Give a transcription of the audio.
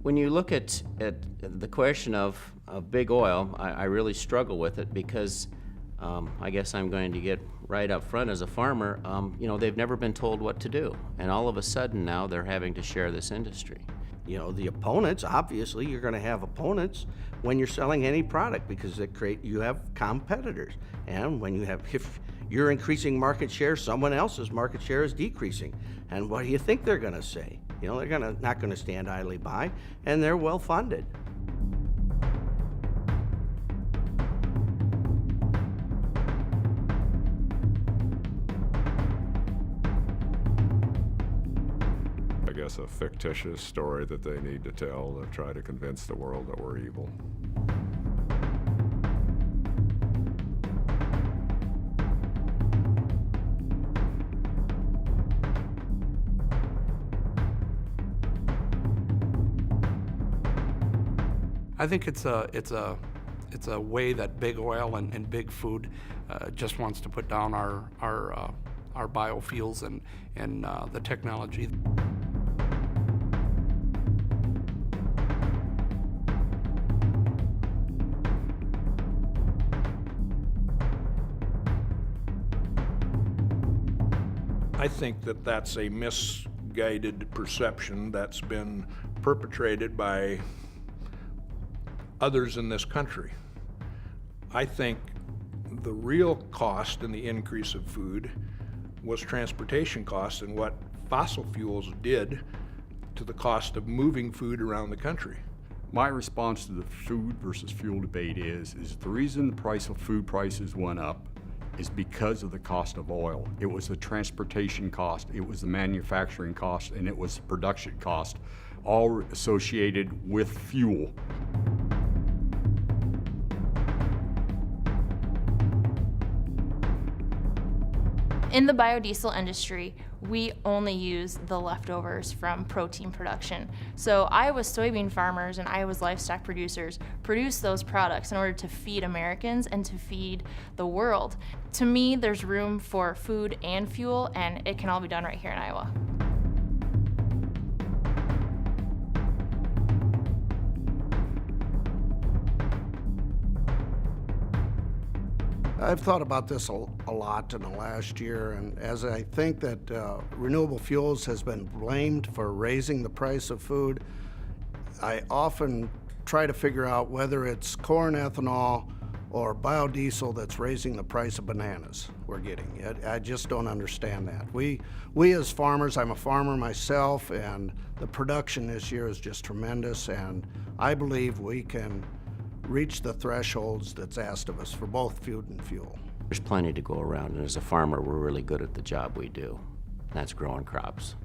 When you look at the question of big oil, I really struggle with it because I guess I'm going to get right up front as a farmer. They've never been told what to do, and all of a sudden now they're having to share this industry. The opponents, obviously, you're going to have opponents when you're selling any product because you have competitors. And if you're increasing market share, someone else's market share is decreasing. And what do you think they're going to say? They're not going to stand idly by, and they're well funded. I guess a fictitious story that they need to tell to try to convince the world that we're evil. I think it's a way that big oil and big food just wants to put down our biofuels and the technology. I think that that's a misguided perception that's been perpetrated by others in this country. I think the real cost in the increase of food was transportation costs and what fossil fuels did to the cost of moving food around the country. My response to the food versus fuel debate is the reason the price of food prices went up is because of the cost of oil. It was the transportation cost, it was the manufacturing cost, and it was the production cost, all associated with fuel. In the biodiesel industry, we only use the leftovers from protein production. So Iowa's soybean farmers and Iowa's livestock producers produce those products in order to feed Americans and to feed the world. To me, there's room for food and fuel, and it can all be done right here in Iowa. I've thought about this a lot in the last year, and as I think that renewable fuels has been blamed for raising the price of food, I often try to figure out whether it's corn ethanol or biodiesel that's raising the price of bananas we're getting. I just don't understand that. We as farmers, I'm a farmer myself, and the production this year is just tremendous, and I believe we can reach the thresholds that's asked of us for both food and fuel. There's plenty to go around, and as a farmer, we're really good at the job we do. That's growing crops.